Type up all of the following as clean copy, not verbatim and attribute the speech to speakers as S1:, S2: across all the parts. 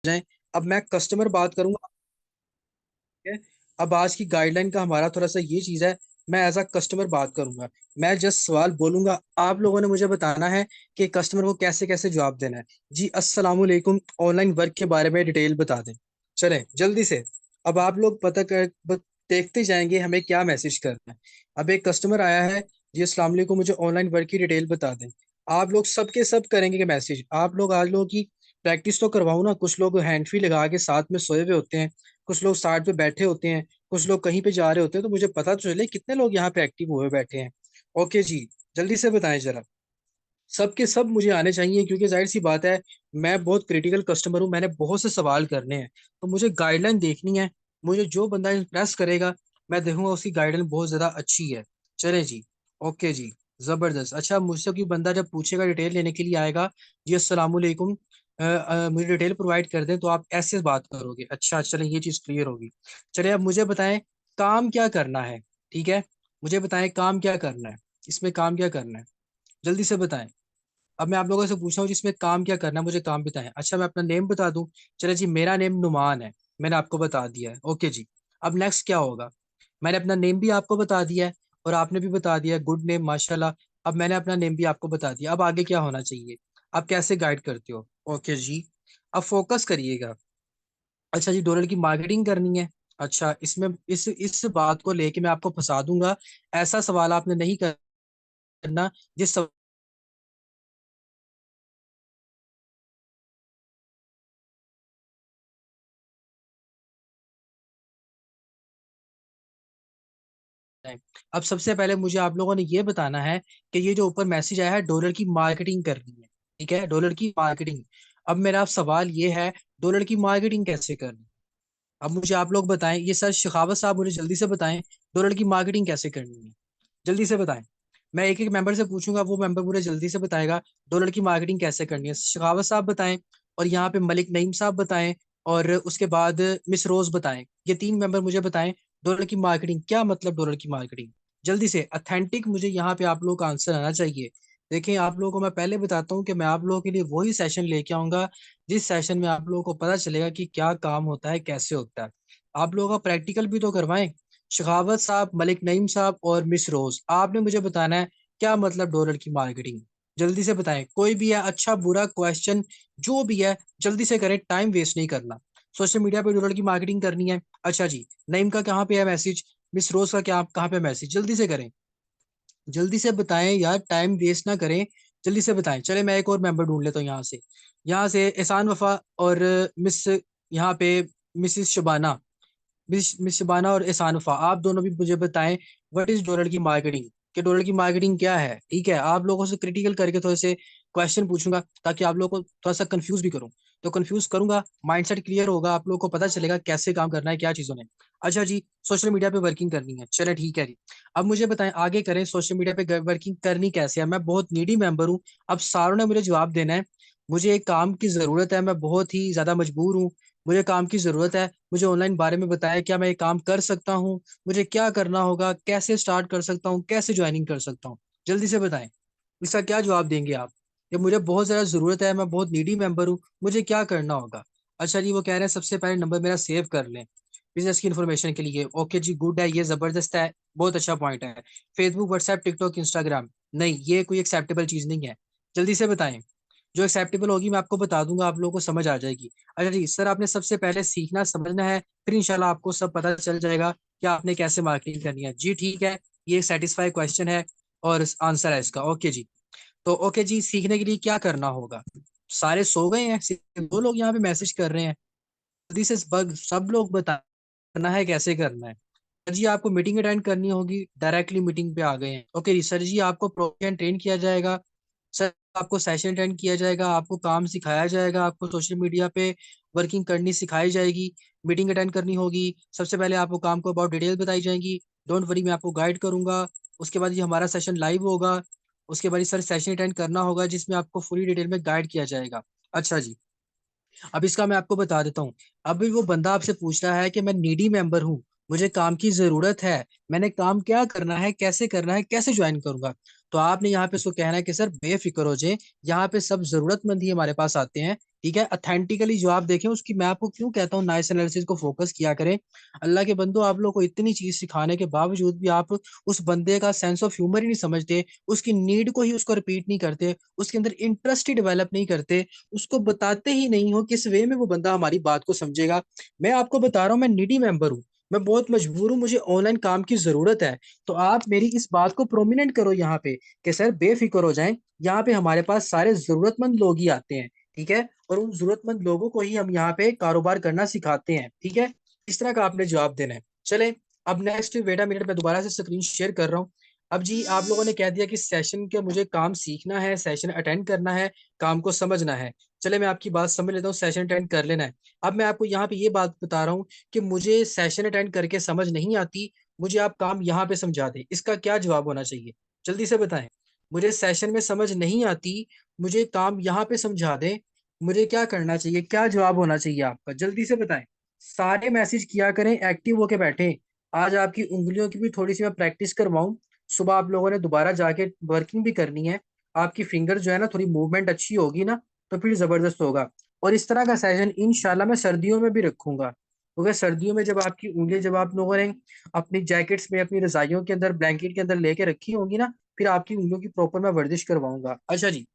S1: जाएं। अब मैं कस्टमर बात करूंगा। ठीक है? अब आज की गाइडलाइन का हमारा थोड़ा सा ये चीज है। मैं एज अ कस्टमर बात करूंगा। मैं जस्ट सवाल बोलूंगा, आप लोगों ने मुझे बताना है कि कस्टमर को कैसे कैसे जवाब देना है। जी अस्सलाम वालेकुम, ऑनलाइन वर्क के बारे में डिटेल बता दें। चलें जल्दी से। अब आप लोग देखते जाएंगे हमें क्या मैसेज करना है। अब एक कस्टमर आया है। जी अस्सलाम वालेकुम, मुझे ऑनलाइन वर्क की डिटेल बता दें। आप लोग सबके सब करेंगे कि मैसेज आप लोग आज लोगों की प्रैक्टिस तो करवाऊं ना। कुछ लोग हैंड फ्री लगा के साथ में सोए हुए होते हैं, कुछ लोग साइड पे बैठे होते हैं, कुछ लोग कहीं पे जा रहे होते हैं, तो मुझे पता तो चले कितने लोग यहाँ पे एक्टिव हुए बैठे हैं। ओके जी, जल्दी से बताएं जरा। सबके सब मुझे आने चाहिए, क्योंकि जाहिर सी बात है मैं बहुत क्रिटिकल कस्टमर हूँ, मैंने बहुत से सवाल करने हैं। तो मुझे गाइडलाइन देखनी है। मुझे जो बंदा इम्प्रेस करेगा मैं देखूंगा उसकी गाइडलाइन बहुत ज्यादा अच्छी है। चले जी। ओके जी। जबरदस्त। अच्छा, मुझसे कोई बंदा जब पूछेगा डिटेल लेने के लिए आएगा, जी अस्सलाम वालेकुम, मुझे डिटेल प्रोवाइड कर दें, तो आप ऐसे बात करोगे। अच्छा चलें, ये चीज क्लियर होगी। चलिए अब मुझे बताएं काम क्या करना है। ठीक है, मुझे बताएं काम क्या करना है। इसमें काम क्या करना है, जल्दी से बताएं। अब मैं आप लोगों से पूछ रहा हूँ जिसमें काम क्या करना है, मुझे काम बताएं। अच्छा मैं अपना नेम बता दूं। चले जी, मेरा नेम नुमान है। मैंने आपको बता दिया है। ओके जी। अब नेक्स्ट क्या होगा। मैंने अपना नेम भी आपको बता दिया है और आपने भी बता दिया है, गुड नेम माशाल्लाह। अब मैंने अपना नेम भी आपको बता दिया, अब आगे क्या होना चाहिए। आप कैसे गाइड करते हो। ओके जी। अब फोकस करिएगा। अच्छा जी, डॉलर की मार्केटिंग करनी है। अच्छा, इसमें इस बात को लेके मैं आपको फंसा दूंगा। ऐसा सवाल आपने नहीं करना जिस है। अब सबसे पहले मुझे आप लोगों ने ये बताना है कि ये जो ऊपर मैसेज आया है, डॉलर की मार्केटिंग करनी है। ठीक है, डॉलर की मार्केटिंग। अब मेरा सवाल ये है, डॉलर की मार्केटिंग कैसे करनी है। अब मुझे आप लोग बताएं, ये सर शेखावत साहब मुझे जल्दी से बताएं, डॉलर की मार्केटिंग कैसे करनी है। जल्दी से बताएं। मैं एक एक मेंबर से पूछूंगा, वो मेंबर मुझे जल्दी से बताएगा डॉलर की मार्केटिंग कैसे करनी है। शेखावत साहब बताएं, और यहाँ पे मलिक नईम साहब बताएं, और उसके बाद मिस रोज बताएं। ये तीन मेंबर मुझे बताएं डॉलर की मार्केटिंग क्या मतलब, डॉलर की मार्केटिंग। जल्दी से अथेंटिक, मुझे यहाँ पे आप लोगों का आंसर आना चाहिए। देखिए आप लोगों को मैं पहले बताता हूँ कि मैं आप लोगों के लिए वही सेशन लेके आऊंगा जिस सेशन में आप लोगों को पता चलेगा कि क्या काम होता है, कैसे होता है। आप लोगों का प्रैक्टिकल भी तो करवाएं। शेखावत साहब, मलिक नईम साहब और मिस रोज, आपने मुझे बताना है क्या मतलब डॉलर की मार्केटिंग। जल्दी से बताएं, कोई भी है, अच्छा बुरा क्वेश्चन जो भी है जल्दी से करें, टाइम वेस्ट नहीं करना। सोशल मीडिया पे डॉलर की मार्केटिंग करनी है। अच्छा जी, नईम का कहाँ पे है मैसेज, मिस रोज का क्या कहाँ पे मैसेज, जल्दी से करें। जल्दी से बताएं यार, टाइम वेस्ट ना करें। जल्दी से बताएं। चले मैं एक और मेंबर ढूंढ लेता हूँ यहाँ से एहसान वफा और मिस, यहाँ पे मिसिस शबाना। मिस शबाना और एहसान वफा, आप दोनों भी मुझे बताएं व्हाट इज डॉलर की मार्केटिंग, कि डॉलर की मार्केटिंग क्या है। ठीक है, आप लोगों से क्रिटिकल करके थोड़े से क्वेश्चन पूछूंगा ताकि आप लोगों को थोड़ा सा कंफ्यूज भी करूं। तो कंफ्यूज करूंगा, माइंडसेट क्लियर होगा, आप लोगों को पता चलेगा कैसे काम करना है, क्या चीजों ने। अच्छा जी, सोशल मीडिया पे वर्किंग करनी है, चले ठीक है जी। अब मुझे बताएं आगे करें, सोशल मीडिया पे वर्किंग करनी कैसे है। मैं बहुत नीडी मेंबर हूँ, अब सारों ने मुझे जवाब देना है। मुझे एक काम की जरूरत है, मैं बहुत ही ज्यादा मजबूर हूँ। मुझे काम की जरूरत है, मुझे ऑनलाइन बारे में बताया क्या मैं ये काम कर सकता हूँ, मुझे क्या करना होगा, कैसे स्टार्ट कर सकता हूँ, कैसे ज्वाइनिंग कर सकता हूँ। जल्दी से बताएं, इसका क्या जवाब देंगे आप। ये मुझे बहुत ज्यादा जरूरत है, मैं बहुत नीडी मेंबर हूँ, मुझे क्या करना होगा। अच्छा जी, वो कह रहे हैं सबसे पहले नंबर मेरा सेव कर लें बिजनेस की इन्फॉर्मेशन के लिए। ओके जी, गुड है, ये जबरदस्त है, बहुत अच्छा पॉइंट है। फेसबुक, व्हाट्सएप, टिकटॉक, इंस्टाग्राम, नहीं ये कोई एक्सेप्टेबल चीज नहीं है। जल्दी से बताएं। जो एक्सेप्टेबल होगी मैं आपको बता दूंगा, आप लोगों को समझ आ जाएगी। अच्छा जी सर, आपने सबसे पहले सीखना समझना है, फिर इंशाल्लाह आपको सब पता चल जाएगा कि आपने कैसे मार्केटिंग करनी है। जी ठीक है, ये सेटिस्फाई क्वेश्चन है और आंसर है इसका। ओके जी। तो ओके जी, सीखने के लिए क्या करना होगा। सारे सो गए हैं, सिर्फ दो लोग यहाँ पे मैसेज कर रहे हैं। जल्दी से सब लोग बताना है कैसे करना है। सर जी आपको मीटिंग अटेंड करनी होगी, डायरेक्टली मीटिंग पे आ गए हैं। ओके जी सर जी, आपको प्रोग्राम ट्रेन किया जाएगा। सर आपको सेशन अटेंड किया जाएगा, आपको काम सिखाया जाएगा, आपको सोशल मीडिया पे वर्किंग करनी सिखाई जाएगी। मीटिंग अटेंड करनी होगी, सबसे पहले आपको काम को अबाउट डिटेल बताई जाएंगी। डोंट वरी, मैं आपको गाइड करूंगा। उसके बाद ये हमारा सेशन लाइव होगा। उसके बाद सर सेशन अटेंड करना होगा जिसमें आपको पूरी डिटेल में गाइड किया जाएगा। अच्छा जी, अब इसका मैं आपको बता देता हूँ। अभी वो बंदा आपसे पूछ रहा है कि मैं नीडी मेंबर हूँ, मुझे काम की जरूरत है, मैंने काम क्या करना है, कैसे करना है, कैसे ज्वाइन करूंगा। तो आपने यहाँ पे उसको कहना है कि सर बेफिक्र हो जाए, यहाँ पे सब जरूरतमंद ही हमारे पास आते हैं। ठीक है, अथेंटिकली जो आप देखें उसकी, मैं आपको क्यों कहता हूँ नॉइस एनालिसिस को फोकस किया करें। अल्लाह के बंदो, आप लोग को इतनी चीज सिखाने के बावजूद भी आप उस बंदे का सेंस ऑफ ह्यूमर ही नहीं समझते, उसकी नीड को ही उसको रिपीट नहीं करते, उसके अंदर इंटरेस्ट ही डेवलप नहीं करते, उसको बताते ही नहीं हो किस वे में वो बंदा हमारी बात को समझेगा। मैं आपको बता रहा हूँ, मैं नीडी मेंबर हूँ, मैं बहुत मजबूर हूँ, मुझे ऑनलाइन काम की जरूरत है। तो आप मेरी इस बात को प्रोमिनेंट करो यहाँ पे कि सर बेफिक्र हो जाएं, यहाँ पे हमारे पास सारे जरूरतमंद लोग ही आते हैं। ठीक है, और उन जरूरतमंद लोगों को ही हम यहाँ पे कारोबार करना सिखाते हैं। ठीक है, इस तरह का आपने जवाब देना है। चले, अब नेक्स्ट, वेट अ मिनट, मैं दोबारा से स्क्रीन शेयर कर रहा हूँ। अब जी आप लोगों ने कह दिया कि सेशन के मुझे काम सीखना है, सेशन अटेंड करना है, काम को समझना है। चले मैं आपकी बात समझ लेता हूँ, सेशन अटेंड कर लेना है। अब मैं आपको यहाँ पे ये बात बता रहा हूँ कि मुझे सेशन अटेंड करके समझ नहीं आती, मुझे आप काम यहाँ पे समझा दें, इसका क्या जवाब होना चाहिए? जल्दी से बताएं। मुझे सेशन में समझ नहीं आती, मुझे काम यहाँ पे समझा दें, मुझे क्या करना चाहिए, क्या जवाब होना चाहिए आपका? जल्दी से बताएं। सारे मैसेज किया करें, एक्टिव होके बैठे। आज आपकी उंगलियों की भी थोड़ी सी मैं प्रैक्टिस करवाऊं। सुबह आप लोगों ने दोबारा जाके वर्किंग भी करनी है। आपकी फिंगर जो है ना, थोड़ी मूवमेंट अच्छी होगी ना, तो फिर जबरदस्त होगा। और इस तरह का सेशन इंशाल्लाह मैं सर्दियों में भी रखूंगा, क्योंकि सर्दियों में जब आपकी उंगली, जब आप लोगों ने अपनी जैकेट्स में, अपनी रजाइयों के अंदर, ब्लैंकेट के अंदर लेके रखी होंगी ना, फिर आपकी उंगलियों की प्रॉपर मैं वर्जिश करवाऊंगा। अच्छा जी,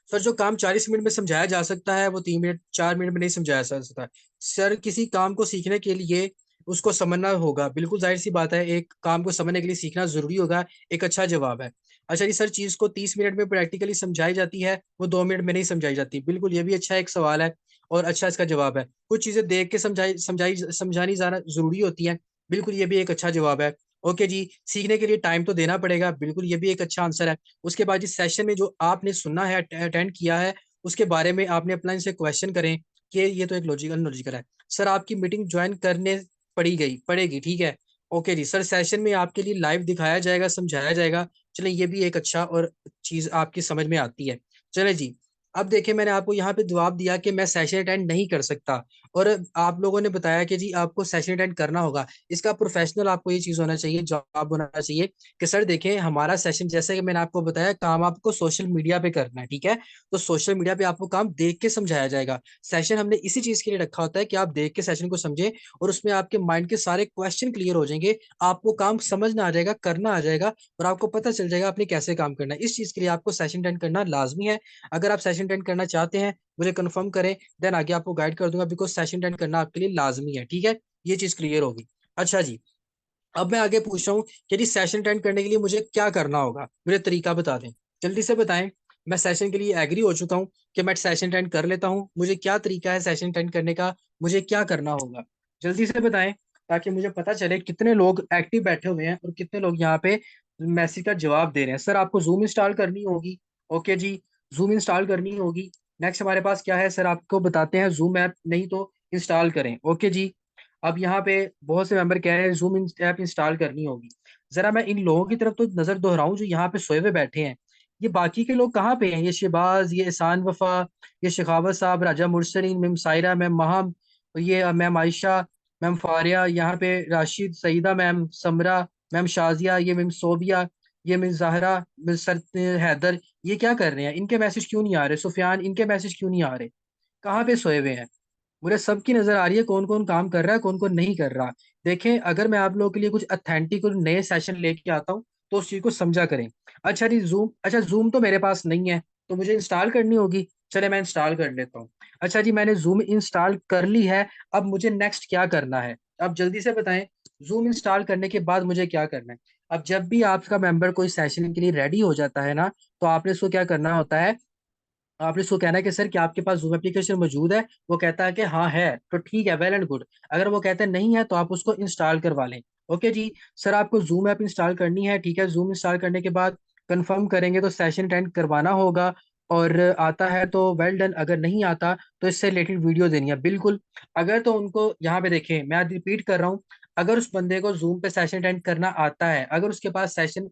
S1: सर जो काम 40 मिनट में समझाया जा सकता है वो 3 मिनट 4 मिनट में नहीं समझाया जा सकता। सर किसी काम को सीखने के लिए उसको समझना होगा, बिल्कुल जाहिर सी बात है, एक काम को समझने के लिए सीखना जरूरी होगा। एक अच्छा जवाब है। अच्छा जी, सर चीज को 30 मिनट में प्रैक्टिकली समझाई जाती है, वो 2 मिनट में नहीं समझाई जाती, बिल्कुल ये भी अच्छा एक सवाल है और अच्छा इसका जवाब है। कुछ चीजें देख के समझानी ज्यादा जरूरी होती है, बिल्कुल ये भी एक अच्छा जवाब है। ओके जी, सीखने के लिए टाइम तो देना पड़ेगा, बिल्कुल ये भी एक अच्छा आंसर है। उसके बाद इस सेशन में जो आपने सुना है, अटेंड किया है, उसके बारे में आपने अपना इनसे क्वेश्चन करें कि ये तो एक लॉजिकल लॉजिकल है। सर आपकी मीटिंग ज्वाइन करने पड़ेगी, ठीक है। ओके जी, सर सेशन में आपके लिए लाइव दिखाया जाएगा, समझाया जाएगा। चले, ये भी एक अच्छा और चीज आपकी समझ में आती है। चले जी, अब देखिए मैंने आपको यहाँ पे जवाब दिया कि मैं सेशन अटेंड नहीं कर सकता, और आप लोगों ने बताया कि जी आपको सेशन अटेंड करना होगा। इसका प्रोफेशनल आपको ये चीज होना चाहिए, जवाब होना चाहिए कि सर देखें हमारा सेशन, जैसे कि मैंने आपको बताया, काम आपको सोशल मीडिया पे करना है। ठीक है, तो सोशल मीडिया पे आपको काम देख के समझाया जाएगा। सेशन हमने इसी चीज के लिए रखा होता है कि आप देख के सेशन को समझे, और उसमें आपके माइंड के सारे क्वेश्चन क्लियर हो जाएंगे, आपको काम समझना आ जाएगा, करना आ जाएगा, और आपको पता चल जाएगा आपने कैसे काम करना है। इस चीज के लिए आपको सेशन अटेंड करना लाजमी है। अगर आप सेशन अटेंड करना चाहते हैं, मुझे कंफर्म करें, देन आगे आपको गाइड कर दूंगा, बिकॉज सेशन अटेंड करना आपके लिए लाजमी है। ठीक है, ये चीज क्लियर होगी। अच्छा जी, अब मैं आगे पूछ रहा हूँ कि जी सेशन अटेंड करने के लिए मुझे क्या करना होगा, मुझे तरीका बता दें, जल्दी से बताएं। मैं सेशन के लिए एग्री हो चुका हूँ कि मैं सेशन अटेंड कर लेता हूँ, मुझे क्या तरीका है सेशन अटेंड करने का, मुझे क्या करना होगा? जल्दी से बताएं, ताकि मुझे पता चले कितने लोग एक्टिव बैठे हुए हैं और कितने लोग यहाँ पे मैसेज का जवाब दे रहे हैं। सर आपको जूम इंस्टॉल करनी होगी। ओके जी, जूम इंस्टॉल करनी होगी। नेक्स्ट हमारे पास क्या है सर, आपको बताते हैं, जूम ऐप नहीं तो इंस्टॉल करें। ओके जी, अब यहाँ पे बहुत से मेंबर कह रहे हैं जूम ऐप इंस्टॉल करनी होगी। जरा मैं इन लोगों की तरफ तो नजर दोहराऊं जो यहाँ पे सोए हुए बैठे हैं। ये बाकी के लोग कहाँ पे हैं? ये शहबाज, ये एहसान वफा, ये शेखावत साहब, राजा मुरसलीन, मैम सायरा, मैम महम, ये मैम आयशा, मैम फारिया, यहाँ पे राशिद, सईदा मैम, समरा, मैम शाजिया, ये मैम सोबिया, ये ma'am Zahra, ma'am sir Haider, ये क्या कर रहे हैं? इनके मैसेज क्यों नहीं आ रहे? सुफियान, इनके मैसेज क्यों नहीं आ रहे? कहाँ पे सोए हुए हैं? मुझे सबकी नजर आ रही है कौन कौन काम कर रहा है, कौन कौन नहीं कर रहा। देखें, अगर मैं आप लोगों के लिए कुछ अथेंटिक और नए सेशन लेके आता हूँ, तो उस चीज को समझा करें। अच्छा जी, जूम, अच्छा जूम तो मेरे पास नहीं है, तो मुझे इंस्टॉल करनी होगी। चले मैं इंस्टॉल कर लेता हूँ। अच्छा जी, मैंने जूम इंस्टॉल कर ली है। अब मुझे नेक्स्ट क्या करना है? अब जल्दी से बताएं, जूम इंस्टॉल करने के बाद मुझे क्या करना है? अब जब भी आपका मेंबर कोई सेशन के लिए रेडी हो जाता है ना, तो आपने उसको क्या करना होता है, आपने उसको कहना है कि सर क्या आपके पास जूम एप्लीकेशन मौजूद है? वो कहता है कि हाँ है, तो ठीक है, वेल एंड गुड। अगर वो कहता है नहीं है, तो आप उसको इंस्टॉल करवा लें। ओके जी, सर आपको जूम ऐप इंस्टॉल करनी है, ठीक है। जूम इंस्टॉल करने के बाद कंफर्म करेंगे तो सेशन अटेंड करवाना होगा, और आता है तो वेल डन, अगर नहीं आता तो इससे रिलेटेड वीडियो देनी है, बिल्कुल। अगर तो उनको यहाँ पे देखें, मैं रिपीट कर रहा हूँ, अगर उस बंदे को जूम पे सेशन अटेंड करना आता है, अगर उसके पास सेशन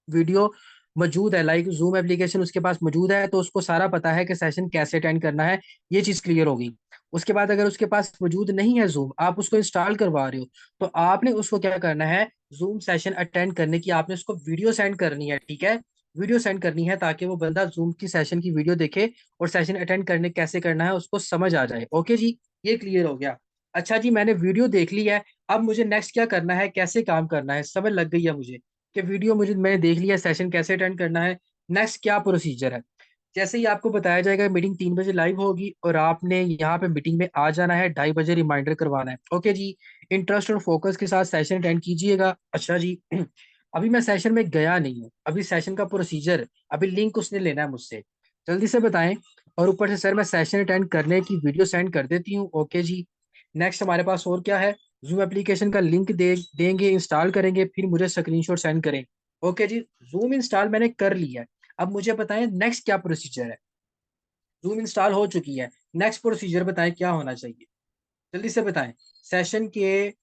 S1: वीडियो मौजूद है, लाइक जूम एप्लीकेशन उसके पास मौजूद है, तो उसको सारा पता है कि सेशन कैसे अटेंड करना है। ये चीज क्लियर होगी। उसके बाद अगर उसके पास मौजूद नहीं है जूम, आप उसको इंस्टॉल करवा रहे हो, तो आपने उसको क्या करना है, जूम सेशन अटेंड करने की आपने उसको वीडियो सेंड करनी है। ठीक है, वीडियो सेंड करनी है ताकि वो बंदा जूम की सेशन की वीडियो देखे और सेशन अटेंड करने कैसे करना है उसको समझ आ जाए। ओके जी, ये क्लियर हो गया। अच्छा जी, मैंने वीडियो देख ली है। अब मुझे नेक्स्ट क्या करना है, कैसे काम करना है, समझ लग गई है मुझे कि वीडियो मुझे मैंने देख लिया, सेशन कैसे अटेंड करना है, नेक्स्ट क्या प्रोसीजर है। जैसे ही आपको बताया जाएगा मीटिंग 3 बजे लाइव होगी और आपने यहाँ पे मीटिंग में आ जाना है, 2:30 बजे रिमाइंडर करवाना है। ओके जी, इंटरेस्ट और फोकस के साथ सेशन अटेंड कीजिएगा। अच्छा जी, अभी मैं सेशन में गया नहीं हूँ, अभी सेशन का प्रोसीजर, अभी लिंक उसने लेना है मुझसे, जल्दी से बताएं। और ऊपर से सर मैं सेशन अटेंड करने की वीडियो सेंड कर देती हूँ। ओके जी, नेक्स्ट हमारे पास और क्या है, जूम एप्लीकेशन का लिंक देंगे, इंस्टॉल करेंगे, फिर मुझे स्क्रीनशॉट सेंड करें। ओके जी, जूम इंस्टॉल मैंने कर लिया है। अब मुझे बताएं नेक्स्ट क्या प्रोसीजर है। जूम इंस्टॉल हो चुकी है, नेक्स्ट प्रोसीजर बताएं क्या होना चाहिए, जल्दी से बताएं। सेशन के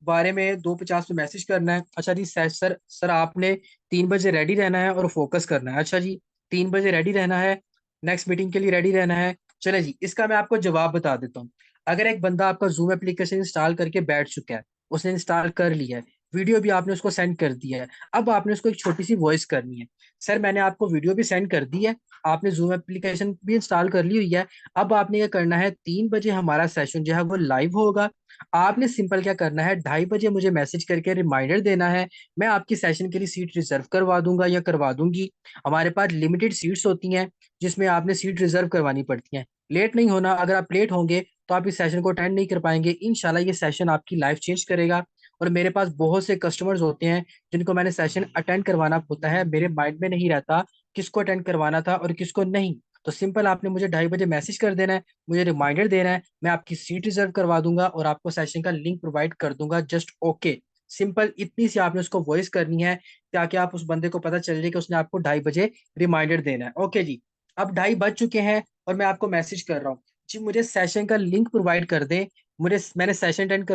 S1: बारे में 2:50 पे मैसेज करना है। अच्छा जी, सर आपने 3 बजे रेडी रहना है और फोकस करना है। अच्छा जी, 3 बजे रेडी रहना है, नेक्स्ट मीटिंग के लिए रेडी रहना है। चले जी, इसका मैं आपको जवाब बता देता हूँ। अगर एक बंदा आपका जूम एप्लीकेशन इंस्टॉल करके बैठ चुका है, उसने इंस्टॉल कर लिया है, वीडियो भी आपने उसको सेंड कर दिया है, अब आपने उसको एक छोटी सी वॉइस करनी है। सर मैंने आपको वीडियो भी सेंड कर दी है, आपने जूम एप्लीकेशन भी इंस्टॉल कर ली हुई है, अब आपने क्या करना है, 3 बजे हमारा सेशन जो है वो लाइव होगा। आपने सिंपल क्या करना है, 2:30 बजे मुझे मैसेज करके रिमाइंडर देना है, मैं आपकी सेशन के लिए सीट रिजर्व करवा दूंगा या करवा दूंगी। हमारे पास लिमिटेड सीट्स होती हैं जिसमें आपने सीट रिजर्व करवानी पड़ती हैं। लेट नहीं होना, अगर आप लेट होंगे तो आप इस सेशन को अटेंड नहीं कर पाएंगे। इंशाल्लाह ये सेशन आपकी लाइफ चेंज करेगा। और मेरे पास बहुत से कस्टमर्स होते हैं जिनको मैंने सेशन अटेंड करवाना होता है, मेरे माइंड में नहीं रहता किसको अटेंड करवाना था और किसको नहीं। तो सिंपल आपने मुझे 2:30 बजे मैसेज कर देना है, मुझे रिमाइंडर देना है, मैं आपकी सीट रिजर्व करवा दूंगा और आपको सेशन का लिंक प्रोवाइड कर दूंगा। जस्ट ओके, सिंपल इतनी सी आपने उसको वॉइस करनी है ताकि आप उस बंदे को पता चल जाए कि उसने आपको 2:30 बजे रिमाइंडर देना है। ओके जी, अब 2:30 बज चुके हैं और मैं आपको मैसेज कर रहा हूँ जी, मुझे सेशन का लिंक प्रोवाइड कर दें, मैंने सेशन अटेंड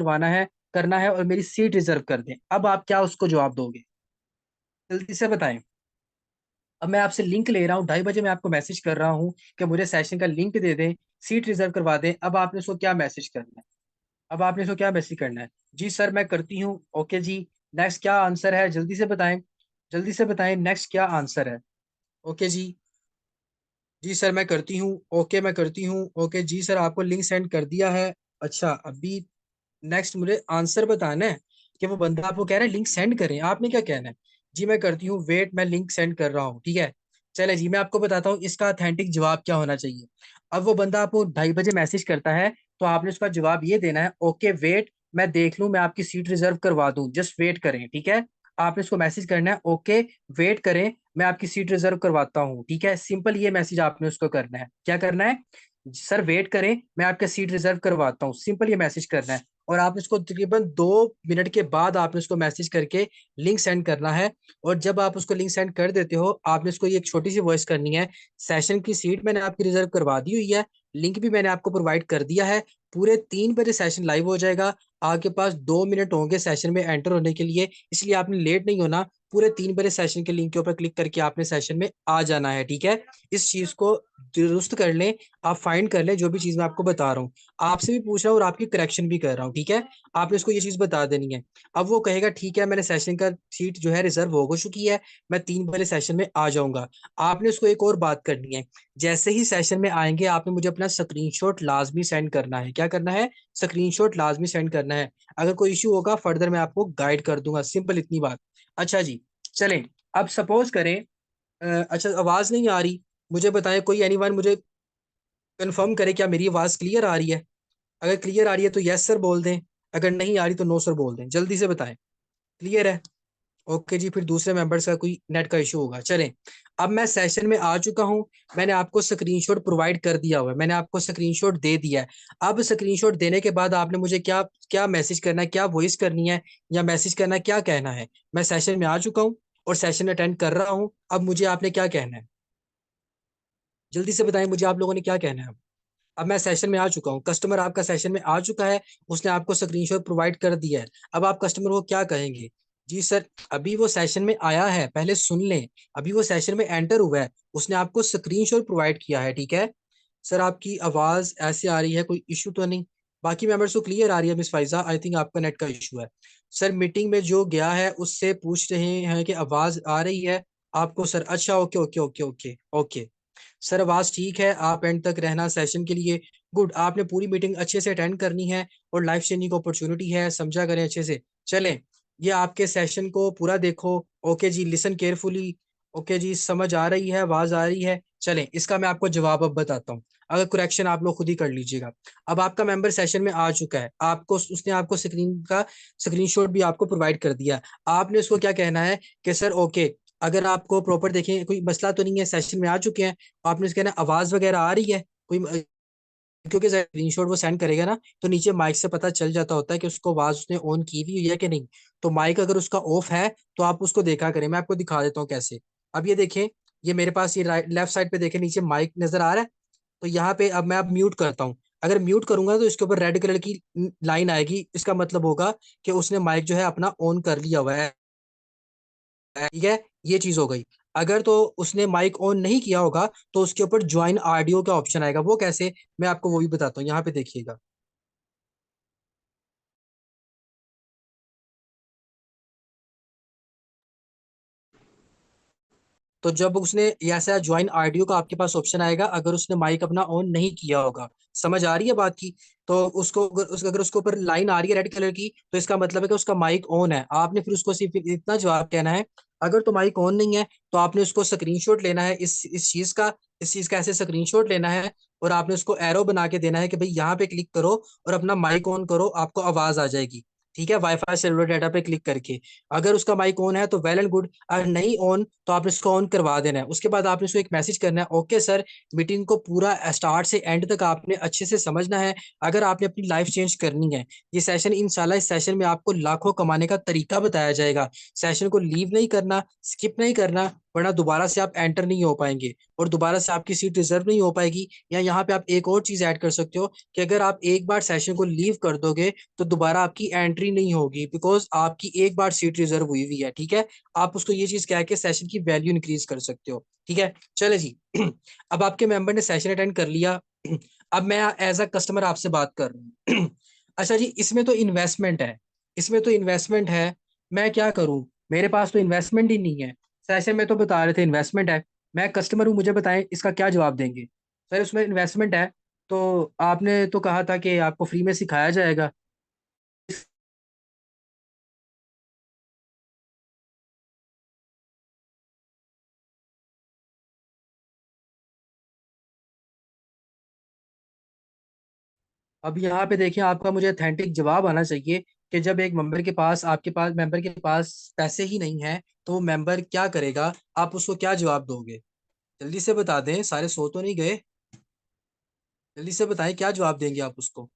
S1: करना है और मेरी सीट रिजर्व कर दें। अब आप क्या उसको जवाब दोगे, जल्दी से बताएं। अब मैं आपसे लिंक ले रहा हूँ, 2:30 बजे मैं आपको मैसेज कर रहा हूँ कि मुझे सेशन का लिंक दे दें, सीट रिजर्व करवा दें। अब आपने उसको क्या मैसेज करना है, अब आपने इसको क्या मैसेज करना है। जी सर मैं करती हूँ। ओके जी, नेक्स्ट क्या आंसर है, जल्दी से बताएं, जल्दी से बताएं नेक्स्ट क्या आंसर है। ओके जी, जी सर मैं करती हूँ, ओके मैं करती हूँ, ओके जी सर आपको लिंक सेंड कर दिया है। अच्छा अभी नेक्स्ट मुझे आंसर बताना है कि वो बंदा आपको कह रहा है लिंक सेंड करें, आपने क्या कहना है। जी मैं करती हूँ वेट, मैं लिंक सेंड कर रहा हूँ, ठीक है। चले जी, मैं आपको बताता हूँ इसका ऑथेंटिक जवाब क्या होना चाहिए। अब वो बंदा आपको 2:30 बजे मैसेज करता है तो आपने उसका जवाब ये देना है, ओके वेट, मैं देख लूँ, मैं आपकी सीट रिजर्व करवा दूं, जस्ट वेट करें, ठीक है। आपने उसको मैसेज करना है, ओके वेट करें, मैं आपकी सीट रिजर्व करवाता हूँ, ठीक है। सिंपल ये मैसेज आपने उसको करना है, क्या करना है, सर वेट करें मैं आपका सीट रिजर्व करवाता हूँ, सिंपल ये मैसेज करना है। और आप इसको तकरीबन 2 मिनट के बाद आपने उसको मैसेज करके लिंक सेंड करना है। और जब आप उसको लिंक सेंड कर देते हो आपने उसको ये एक छोटी सी वॉइस करनी है, सेशन की सीट मैंने आपकी रिजर्व करवा दी हुई है, लिंक भी मैंने आपको प्रोवाइड कर दिया है, पूरे 3 बजे सेशन लाइव हो जाएगा, आपके पास 2 मिनट होंगे सेशन में एंटर होने के लिए, इसलिए आपने लेट नहीं होना, पूरे 3 बजे सेशन के लिंक के ऊपर क्लिक करके आपने सेशन में आ जाना है, ठीक है। इस चीज को दुरुस्त कर लें, आप फाइंड कर लें जो भी चीज मैं आपको बता रहा हूँ, आपसे भी पूछ रहा हूँ और आपकी करेक्शन भी कर रहा हूँ, ठीक है। आपने उसको ये चीज बता देनी है। अब वो कहेगा ठीक है मैंने सेशन का सीट जो है रिजर्व हो चुकी है, मैं 3 बजे सेशन में आ जाऊंगा। आपने उसको एक और बात करनी है, जैसे ही सेशन में आएंगे आपने मुझे अपना स्क्रीनशॉट लाजमी सेंड करना है, क्या करना है, स्क्रीनशॉट लाजमी सेंड करना है। अगर कोई इश्यू होगा फर्दर मैं आपको गाइड कर दूंगा, सिंपल इतनी बात। अच्छा जी, चलें, अब सपोज करें अच्छा आवाज नहीं आ रही, मुझे बताएं कोई एनीवन मुझे कंफर्म करे क्या मेरी आवाज क्लियर आ रही है। अगर क्लियर आ रही है तो यस सर बोल दें, अगर नहीं आ रही तो नो सर बोल दें, जल्दी से बताएं। क्लियर है, ओके जी, फिर दूसरे मेंबर्स का कोई नेट का इशू होगा। चलें, अब मैं सेशन में आ चुका हूं, मैंने आपको स्क्रीनशॉट प्रोवाइड कर दिया हुआ है, मैंने आपको स्क्रीनशॉट दे दिया है। अब स्क्रीनशॉट देने के बाद आपने मुझे क्या क्या मैसेज करना है, क्या वॉइस करनी है या मैसेज करना है, क्या कहना है। मैं सेशन में आ चुका हूं और सेशन अटेंड कर रहा हूं, अब मुझे आपने क्या कहना है, जल्दी से बताएं मुझे आप लोगों ने क्या कहना है। अब मैं सेशन में आ चुका हूँ, कस्टमर आपका सेशन में आ चुका है, उसने आपको स्क्रीनशॉट प्रोवाइड कर दिया है, अब आप कस्टमर को क्या कहेंगे। जी सर, अभी वो सेशन में आया है, पहले सुन लें, अभी वो सेशन में एंटर हुआ है, उसने आपको स्क्रीनशॉट प्रोवाइड किया है, ठीक है। सर आपकी आवाज ऐसे आ रही है, कोई इशू तो नहीं, बाकी मेंबर्स को क्लियर आ रही है। मिस फाइजा आई थिंक आपका नेट का इशू है। सर मीटिंग में जो गया है उससे पूछ रहे हैं कि आवाज आ रही है, आपको सर, अच्छा, okay okay okay okay okay. Sir आवाज ठीक है, आप एंड तक रहना सेशन के लिए। गुड, आपने पूरी मीटिंग अच्छे से अटेंड करनी है और लाइफ चेंजिंग अपॉर्चुनिटी है, समझा करें अच्छे से। चलें, ये आपके सेशन को पूरा देखो। ओके जी, लिसन केयरफुली। ओके जी, समझ आ रही है, आवाज आ रही है। चलें, इसका मैं आपको जवाब अब बताता हूँ। अगर करेक्शन आप लोग खुद ही कर लीजिएगा। अब आपका मेंबर सेशन में आ चुका है, आपको उसने आपको स्क्रीन का स्क्रीनशॉट भी आपको प्रोवाइड कर दिया। आपने उसको क्या कहना है कि सर ओके, अगर आपको प्रॉपर देखें कोई मसला तो नहीं है, सेशन में आ चुके हैं, आपने उसके ना आवाज वगैरह आ रही है कोई, क्योंकि स्क्रीनशॉट वो सेंड करेगा ना, तो नीचे माइक से पता चल जाता होता है कि उसको आवाज उसने ऑन की हुई है कि नहीं। तो माइक अगर उसका ऑफ है तो आप उसको देखा करें, मैं आपको दिखा देता हूँ कैसे। अब ये देखें, ये मेरे पास ये राइट लेफ्ट साइड पे देखें, नीचे माइक नजर आ रहा है। तो यहाँ पे अब मैं अब म्यूट करता हूँ। अगर म्यूट करूंगा तो इसके ऊपर रेड कलर की लाइन आएगी, इसका मतलब होगा कि उसने माइक जो है अपना ऑन कर लिया हुआ है। ठीक है, ये चीज हो गई। अगर तो उसने माइक ऑन नहीं किया होगा तो उसके ऊपर ज्वाइन ऑडियो का ऑप्शन आएगा। वो कैसे, मैं आपको वो भी बताता हूँ, यहाँ पे देखिएगा। तो जब उसने ऐसा ज्वाइन ऑडियो का आपके पास ऑप्शन आएगा, अगर उसने माइक अपना ऑन नहीं किया होगा, समझ आ रही है बात की। तो उसको अगर उसके ऊपर लाइन आ रही है रेड कलर की, तो इसका मतलब है कि उसका माइक ऑन है। आपने फिर उसको सिर्फ इतना जवाब कहना है। अगर तो माइक ऑन नहीं है तो आपने उसको स्क्रीनशॉट लेना है, इस चीज का ऐसे स्क्रीनशॉट लेना है, और आपने उसको एरो बना के देना है कि भाई यहाँ पे क्लिक करो और अपना माइक ऑन करो, आपको आवाज आ जाएगी। ठीक है, वाईफाई सेलुलर डाटा पे क्लिक करके। अगर उसका माइक ऑन है तो वेल एंड गुड, अगर नहीं ऑन तो आपने उसको ऑन करवा देना है। उसके बाद आपने उसको एक मैसेज करना है, ओके सर, मीटिंग को पूरा स्टार्ट से एंड तक आपने अच्छे से समझना है। अगर आपने अपनी लाइफ चेंज करनी है, ये सेशन इंशाल्लाह, इस सेशन में आपको लाखों कमाने का तरीका बताया जाएगा। सेशन को लीव नहीं करना, स्किप नहीं करना, वरना दोबारा से आप एंटर नहीं हो पाएंगे और दोबारा से आपकी सीट रिजर्व नहीं हो पाएगी। या यहाँ पे आप एक और चीज ऐड कर सकते हो कि अगर आप एक बार सेशन को लीव कर दोगे तो दोबारा आपकी एंट्री नहीं होगी, बिकॉज आपकी एक बार सीट रिजर्व हुई हुई है। ठीक है, आप उसको ये चीज कह के सेशन की वैल्यू इंक्रीज कर सकते हो। ठीक है, चले जी। अब आपके मेंबर ने सेशन अटेंड कर लिया। अब मैं एज अ कस्टमर आपसे बात कर रहा हूँ। अच्छा जी, इसमें तो इन्वेस्टमेंट है, इसमें तो इन्वेस्टमेंट है। मैं क्या करूं, मेरे पास तो इन्वेस्टमेंट ही नहीं है। सेशन में तो बता रहे थे इन्वेस्टमेंट है, मैं कस्टमर हूं, मुझे बताएं इसका क्या जवाब देंगे। सर उसमें इन्वेस्टमेंट है, तो आपने तो कहा था कि आपको फ्री में सिखाया जाएगा। अब यहाँ पे देखिए, आपका मुझे अथेंटिक जवाब आना चाहिए कि जब एक मेंबर के पास, आपके पास मेंबर के पास पैसे ही नहीं है, तो वो मेंबर क्या करेगा, आप उसको क्या जवाब दोगे। जल्दी से बता दें, सारे सो तो नहीं गए। जल्दी से बताएं क्या जवाब देंगे आप उसको।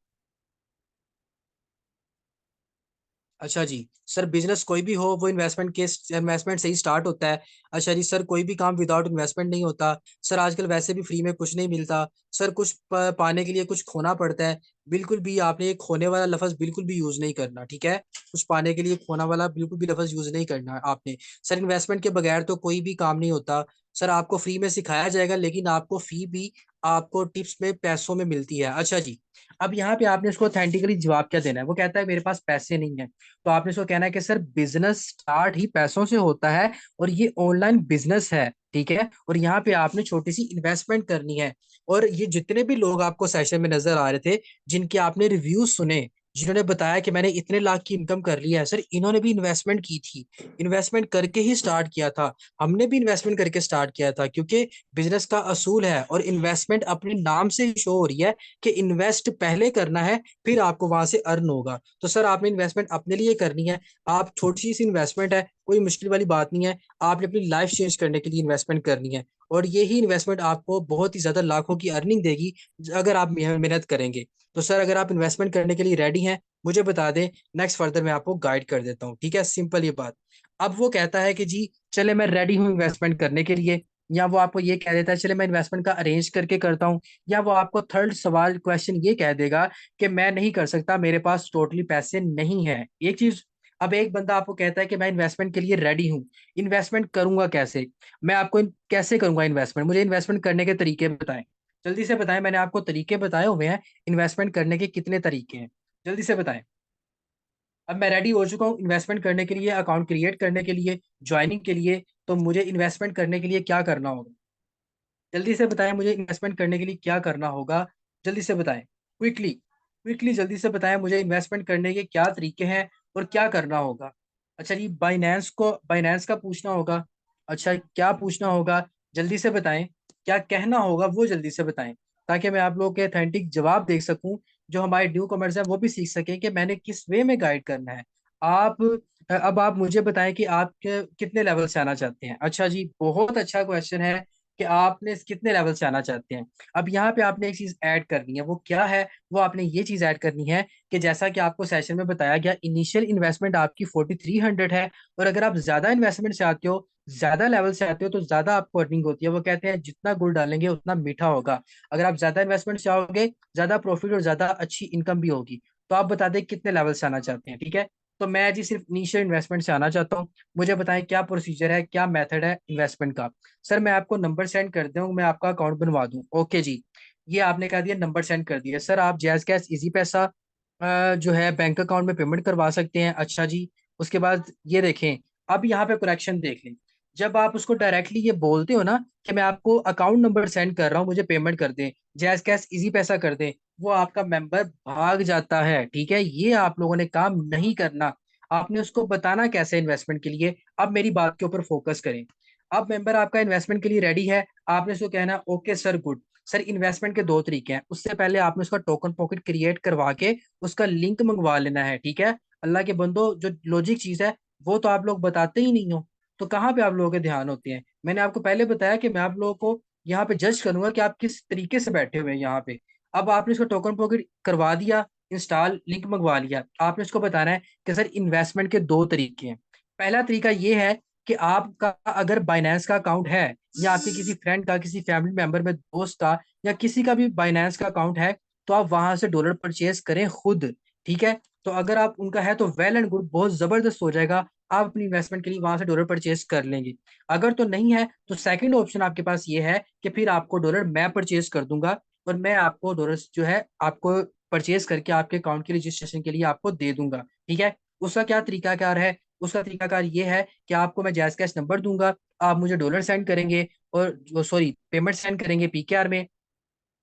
S1: अच्छा जी। सर बिजनेस कोई भी हो वो इन्वेस्टमेंट से ही स्टार्ट होता है। अच्छा जी सर, कोई भी काम विदाउट इन्वेस्टमेंट नहीं होता। सर आजकल वैसे भी फ्री में कुछ नहीं मिलता। सर कुछ पाने के लिए कुछ खोना पड़ता है। बिल्कुल भी आपने ये खोने वाला लफ्ज बिल्कुल भी यूज नहीं करना, ठीक है। कुछ पाने के लिए खोना वाला बिल्कुल भी लफ्ज यूज नहीं करना आपने। सर इन्वेस्टमेंट के बगैर तो कोई भी काम नहीं होता। सर आपको फ्री में सिखाया जाएगा, लेकिन आपको फी भी आपको टिप्स में पैसों में मिलती है। अच्छा जी। अब यहाँ पे आपने उसको ऑथेंटिकली जवाब क्या देना है, वो कहता है मेरे पास पैसे नहीं है। तो आपने इसको कहना है कि सर बिजनेस स्टार्ट ही पैसों से होता है, और ये ऑनलाइन बिजनेस है। ठीक है, और यहाँ पे आपने छोटी सी इन्वेस्टमेंट करनी है। और ये जितने भी लोग आपको सेशन में नजर आ रहे थे, जिनके आपने रिव्यूज सुने, जिन्होंने बताया कि मैंने इतने लाख की इनकम कर ली है, सर इन्होंने भी इन्वेस्टमेंट की थी। इन्वेस्टमेंट करके ही स्टार्ट किया था। हमने भी इन्वेस्टमेंट करके स्टार्ट किया था, क्योंकि बिजनेस का असूल है और इन्वेस्टमेंट अपने नाम से ही शो हो रही है कि इन्वेस्ट पहले करना है, फिर आपको वहां से अर्न होगा। तो सर आपने इन्वेस्टमेंट अपने लिए करनी है। आप छोटी सी इन्वेस्टमेंट है, कोई मुश्किल वाली बात नहीं है। आपने अपनी लाइफ चेंज करने के लिए इन्वेस्टमेंट करनी है, और यही इन्वेस्टमेंट आपको बहुत ही ज्यादा लाखों की अर्निंग देगी, अगर आप मेहनत करेंगे। तो सर अगर आप इन्वेस्टमेंट करने के लिए रेडी हैं, मुझे बता दें, नेक्स्ट फर्दर मैं आपको गाइड कर देता हूँ। ठीक है, सिंपल ये बात। अब वो कहता है कि जी चले मैं रेडी हूँ इन्वेस्टमेंट करने के लिए, या वो आपको ये कह देता है चले मैं इन्वेस्टमेंट का अरेंज करके करता हूँ, या वो आपको थर्ड सवाल क्वेश्चन ये कह देगा कि मैं नहीं कर सकता, मेरे पास टोटली पैसे नहीं है। एक चीज, अब एक बंदा आपको कहता है कि मैं इन्वेस्टमेंट के लिए रेडी हूँ, इन्वेस्टमेंट करूंगा कैसे, मैं आपको कैसे करूंगा इन्वेस्टमेंट, मुझे इन्वेस्टमेंट करने के तरीके बताएं। जल्दी से बताएं, मैंने आपको तरीके बताए हुए हैं, इन्वेस्टमेंट करने के कितने तरीके हैं, जल्दी से बताएं। अब मैं रेडी हो चुका हूँ इन्वेस्टमेंट करने के लिए, अकाउंट क्रिएट करने के लिए, ज्वाइनिंग के लिए। तो मुझे इन्वेस्टमेंट करने के लिए क्या करना होगा? जल्दी से बताएं, मुझे इन्वेस्टमेंट करने के लिए क्या करना होगा? जल्दी से बताएं, क्विकली क्विकली जल्दी से बताएं, मुझे इन्वेस्टमेंट करने के क्या तरीके हैं और क्या करना होगा। अच्छा जी, बाइनेंस का पूछना होगा। अच्छा, क्या पूछना होगा? जल्दी से बताएं, क्या कहना होगा वो जल्दी से बताएं, ताकि मैं आप लोगों के अथेंटिक जवाब देख सकूं। जो हमारे न्यू कमर्स हैं वो भी सीख सकें कि मैंने किस वे में गाइड करना है। आप अब आप मुझे बताएं कि आप कितने लेवल से आना चाहते हैं। अच्छा जी, बहुत अच्छा क्वेश्चन है कि आपने कितने लेवल से आना चाहते हैं। अब यहाँ पे आपने एक चीज ऐड करनी है, वो क्या है? वो आपने ये चीज ऐड करनी है कि जैसा कि आपको सेशन में बताया गया, इनिशियल इन्वेस्टमेंट आपकी 4300 है। और अगर आप ज्यादा इन्वेस्टमेंट से आते हो, ज्यादा लेवल से आते हो, तो ज्यादा आपको अर्निंग होती है। वो कहते हैं जितना गुड़ डालेंगे उतना मीठा होगा। अगर आप ज्यादा इन्वेस्टमेंट से आओगे, ज्यादा प्रॉफिट और ज्यादा अच्छी इनकम भी होगी। तो आप बता दें कितने लेवल से आना चाहते हैं, ठीक है? तो मैं जी सिर्फ इनिशियल इन्वेस्टमेंट से आना चाहता हूँ। मुझे बताएं क्या प्रोसीजर है, क्या मेथड है इन्वेस्टमेंट का। सर मैं आपको नंबर सेंड कर दूं, मैं आपका अकाउंट बनवा दूं। ओके जी, ये आपने कह दिया, नंबर सेंड कर दिया। सर आप जैज कैश इजी पैसा जो है बैंक अकाउंट में पेमेंट करवा सकते हैं। अच्छा जी, उसके बाद ये देखें, अब यहाँ पे करेक्शन देख लें। जब आप उसको डायरेक्टली ये बोलते हो ना कि मैं आपको अकाउंट नंबर सेंड कर रहा हूँ, मुझे पेमेंट कर दें, जैज कैश इजी पैसा कर दें, वो आपका मेंबर भाग जाता है। ठीक है, ये आप लोगों ने काम नहीं करना। आपने उसको बताना कैसे इन्वेस्टमेंट के लिए। अब मेरी बात के ऊपर फोकस करें। अब मेंबर आपका इन्वेस्टमेंट के लिए रेडी है, आपने उसको कहना okay sir good. Sir investment के दो तरीके हैं, उससे पहले आपने उसका टोकन पॉकेट क्रिएट करवा के उसका लिंक मंगवा लेना है। ठीक है, अल्लाह के बंदो, जो लॉजिक चीज है वो तो आप लोग बताते ही नहीं हो। तो कहाँ पे आप लोगों के ध्यान होते हैं? मैंने आपको पहले बताया कि मैं आप लोगों को यहाँ पे जज करूंगा कि आप किस तरीके से बैठे हुए हैं यहाँ पे। अब आपने इसको टोकन पॉकेट करवा दिया, इंस्टॉल लिंक मंगवा लिया, आपने उसको बताना है कि सर इन्वेस्टमेंट के दो तरीके हैं। पहला तरीका ये है कि आपका अगर बाइनेंस का अकाउंट है, या आपके किसी फ्रेंड का, किसी फैमिली मेंबर में, दोस्त का, या किसी का भी बाइनेंस का अकाउंट है, तो आप वहां से डॉलर परचेज करें खुद। ठीक है, तो अगर आप उनका है तो वेल एंड गुड, बहुत जबरदस्त हो जाएगा। आप अपनी इन्वेस्टमेंट के लिए वहां से डॉलर परचेज कर लेंगे। अगर तो नहीं है तो सेकंड ऑप्शन आपके पास ये है कि फिर आपको डॉलर मैं परचेज कर दूंगा, और मैं आपको डॉलर जो है आपको परचेज करके आपके अकाउंट के रजिस्ट्रेशन के लिए आपको दे दूंगा। ठीक है, उसका क्या तरीकाकार है? उसका तरीकाकार ये है कि आपको मैं जैज कैश नंबर दूंगा, आप मुझे डॉलर सेंड करेंगे, और सॉरी पेमेंट सेंड करेंगे पीकेआर में।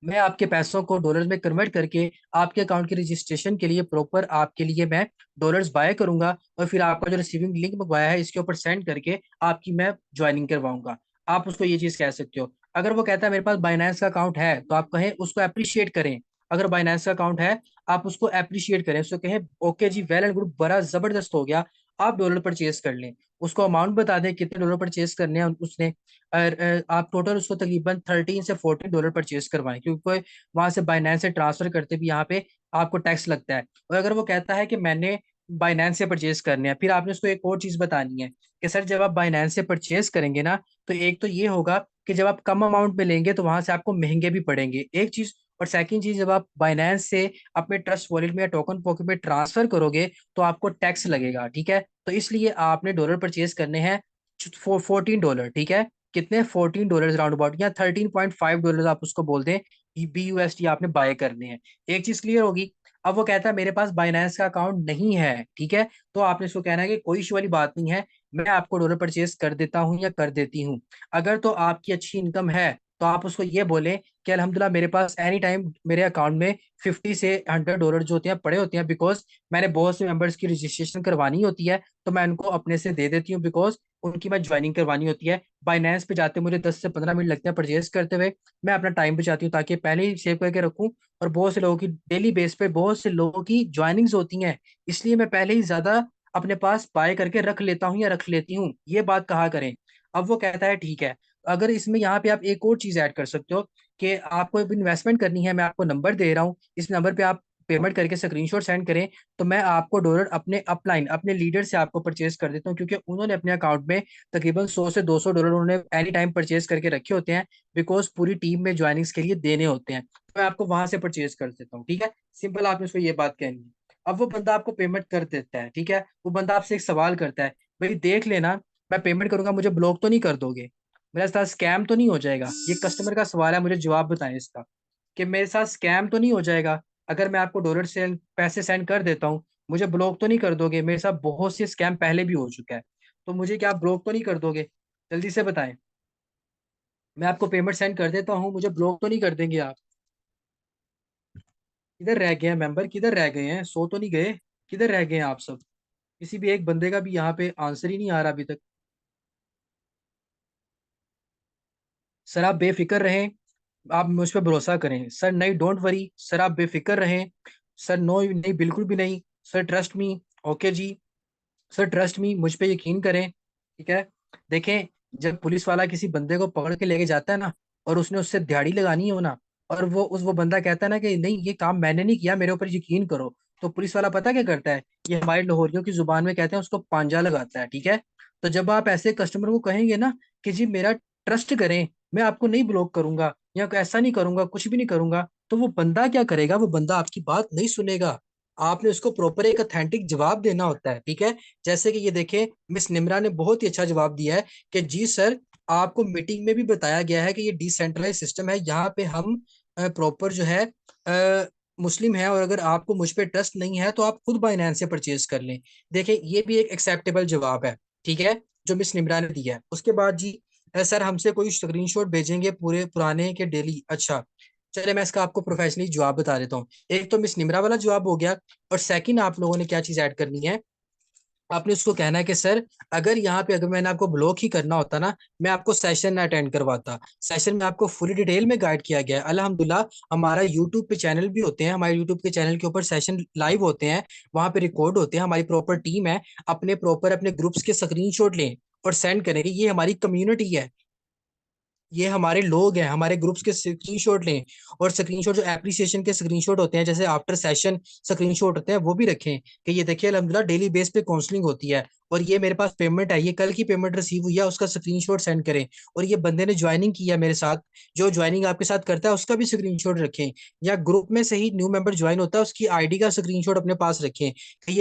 S1: मैं आपके पैसों को डॉलर्स में कन्वर्ट करके आपके अकाउंट के रजिस्ट्रेशन के लिए प्रॉपर आपके लिए मैं डॉलर्स बाय करूंगा, और फिर आपका जो रिसीविंग लिंक मंगवाया है इसके ऊपर सेंड करके आपकी मैं ज्वाइनिंग करवाऊंगा। आप उसको ये चीज कह सकते हो। अगर वो कहता है मेरे पास बाइनेंस का अकाउंट है, तो आप कहें उसको अप्रिशिएट करें। अगर बाइनेंस का अकाउंट है, आप उसको अप्रिशिएट करें, उसको कहें ओके जी वेल एंड गुड, बड़ा जबरदस्त हो गया, आप डॉलर परचेज कर लें। उसको अमाउंट बता दें कितने डॉलर परचेज करने हैं उसने। और आप टोटल उसको तकरीबन 13 से 14 डॉलर परचेज करवाएं, क्योंकि वहां से बाइनेंस से ट्रांसफर करते भी यहाँ पे आपको टैक्स लगता है। और अगर वो कहता है कि मैंने बाइनेंस से परचेज करने हैं, फिर आपने उसको एक और चीज बतानी है कि सर जब आप बाइनेंस से परचेज करेंगे ना, तो एक तो ये होगा कि जब आप कम अमाउंट में लेंगे तो वहां से आपको महंगे भी पड़ेंगे, एक चीज। और सेकंड चीज, जब आप बाइनेंस से अपने ट्रस्ट वॉलेट में या टोकन पॉकेट में ट्रांसफर करोगे तो आपको टैक्स लगेगा। ठीक है, तो इसलिए आपने डॉलर परचेज करने हैं 14 डॉलर। ठीक है, कितने? 14 डॉलर राउंड अबाउट, या 13.5 डॉलर आप उसको बोल दें। BUSD आपने बाय करने हैं। एक चीज क्लियर होगी। अब वो कहता है मेरे पास बाइनेंस का अकाउंट नहीं है, ठीक है, तो आपने इसको कहना है कि कोई इशू वाली बात नहीं है, मैं आपको डॉलर परचेज कर देता हूँ या कर देती हूँ। अगर तो आपकी अच्छी इनकम है, तो आप उसको ये बोलें कि अल्हम्दुलिल्लाह मेरे पास एनी टाइम मेरे अकाउंट में 50 से 100 डॉलर जो होते हैं पड़े होते हैं, बिकॉज मैंने बहुत से मेंबर्स की रजिस्ट्रेशन करवानी होती है, तो मैं उनको अपने से दे देती हूँ, बिकॉज उनकी मैं ज्वाइनिंग करवानी होती है। बाइनेंस पे जाते मुझे 10 से 15 मिनट लगते हैं परचेज करते हुए। मैं अपना टाइम बचाती हूँ ताकि पहले ही सेव करके रखूँ। और बहुत से लोगों की डेली बेस पे बहुत से लोगों की ज्वाइनिंग्स होती हैं, इसलिए मैं पहले ही ज्यादा अपने पास बाय करके रख लेता हूँ या रख लेती हूँ। ये बात कहा करें। अब वो कहता है ठीक है, अगर इसमें यहाँ पे आप एक और चीज ऐड कर सकते हो कि आपको इन्वेस्टमेंट करनी है, मैं आपको नंबर दे रहा हूँ, इस नंबर पे आप पेमेंट करके स्क्रीनशॉट सेंड करें, तो मैं आपको डॉलर अपने अपलाइन अपने लीडर से आपको परचेज कर देता हूँ, क्योंकि उन्होंने अपने अकाउंट में तकरीबन 100 से 200 डॉलर उन्होंने एनी टाइम परचेज करके रखे होते हैं, बिकॉज पूरी टीम में ज्वाइनिंग्स के लिए देने होते हैं। तो मैं आपको वहां से परचेज कर देता हूँ। ठीक है, सिंपल, आपने उसको ये बात कहनी है। अब वो बंदा आपको पेमेंट कर देता है, ठीक है, वो बंदा आपसे एक सवाल करता है, भाई देख लेना, मैं पेमेंट करूंगा, मुझे ब्लॉक तो नहीं कर दोगे, मेरे साथ स्कैम तो नहीं हो जाएगा? ये कस्टमर का सवाल है, मुझे जवाब बताएं इसका, कि मेरे साथ स्कैम तो नहीं हो जाएगा अगर मैं आपको डॉलर से पैसे सेंड कर देता हूँ, मुझे ब्लॉक तो नहीं कर दोगे? मेरे साथ बहुत से स्कैम पहले भी हो चुका है, तो मुझे क्या आप ब्लॉक तो नहीं कर दोगे? जल्दी से बताएं। मैं आपको पेमेंट सेंड कर देता हूँ, मुझे ब्लॉक तो नहीं कर देंगे आप? किधर रह गए हैं मेंबर, किधर रह गए हैं? सो तो नहीं गए? किधर रह गए हैं आप सब? किसी भी एक बंदे का भी यहाँ पे आंसर ही नहीं आ रहा अभी तक। सर आप बेफिक्र रहें, आप मुझ पर भरोसा करें सर। नहीं, डोंट वरी सर, आप बेफिक्र रहें। सर नो नहीं, बिल्कुल भी नहीं। Sir trust me. ओके जी। सर ट्रस्ट मी, मुझ पे यकीन करें, ठीक है? देखें, जब पुलिस वाला किसी बंदे को पकड़ के लेके जाता है ना, और उसने उससे दिहाड़ी लगानी हो ना, और वो बंदा कहता है ना कि नहीं ये काम मैंने नहीं किया, मेरे ऊपर यकीन करो, तो पुलिस वाला पता क्या करता है? ये हमारे लाहौरियों की जुबान में कहते हैं उसको पांजा लगाता है, ठीक है? तो जब आप ऐसे कस्टमर को कहेंगे ना कि जी मेरा ट्रस्ट करें, मैं आपको नहीं ब्लॉक करूंगा या ऐसा नहीं करूंगा, कुछ भी नहीं करूंगा, तो वो बंदा क्या करेगा? वो बंदा आपकी बात नहीं सुनेगा। आपने उसको प्रॉपर एक अथेंटिक जवाब देना होता है, ठीक है? जैसे कि ये देखें, मिस निम्रा ने बहुत ही अच्छा जवाब दिया है कि जी सर, आपको मीटिंग में भी बताया गया है कि ये डिसेंट्रलाइज सिस्टम है, यहाँ पे हम प्रॉपर जो है मुस्लिम है, और अगर आपको मुझ पे ट्रस्ट नहीं है तो आप खुद बाइनेंस से परचेज कर लें। देखें, ये भी एक एक्सेप्टेबल जवाब है, ठीक है, जो मिस निम्रा ने दिया है। उसके बाद जी सर हमसे कोई स्क्रीनशॉट भेजेंगे पूरे पुराने के डेली? अच्छा, चलिए मैं इसका आपको प्रोफेशनली जवाब बता देता हूँ। एक तो मिस निम्रा वाला जवाब हो गया, और सेकंड आप लोगों ने क्या चीज ऐड करनी है? आपने उसको कहना है कि सर, अगर यहाँ पे अगर मैंने आपको ब्लॉक ही करना होता ना, मैं आपको सेशन ना अटेंड करवाता। सेशन में आपको फुल डिटेल में गाइड किया गया है अल्हम्दुलिल्लाह। हमारा यूट्यूब पे चैनल भी होते हैं, हमारे यूट्यूब के चैनल के ऊपर सेशन लाइव होते हैं, वहां पे रिकॉर्ड होते हैं। हमारी प्रॉपर टीम है, अपने प्रॉपर अपने ग्रुप्स के स्क्रीनशॉट लें और सेंड करेंगे। ये हमारी कम्युनिटी है, ये हमारे लोग हैं, हमारे ग्रुप्स के स्क्रीनशॉट लें। और स्क्रीनशॉट जो एप्रिसिएशन के स्क्रीनशॉट होते हैं, जैसे आफ्टर सेशन स्क्रीनशॉट होते हैं, वो भी रखें कि ये देखिए अल्हम्दुलिल्लाह डेली बेस पे काउंसलिंग होती है, और ये मेरे पास पेमेंट है, ये कल की पेमेंट रिसीव हुई है, उसका स्क्रीनशॉट सेंड करें। और ये बंदे ने ज्वाइनिंग किया मेरे साथ, जो ज्वाइनिंग आपके साथ करता है उसका भी स्क्रीनशॉट रखें। या ग्रुप में से ही न्यू मेंबर ज्वाइन होता है, उसकी आईडी का स्क्रीनशॉट अपने पास रखें कि ये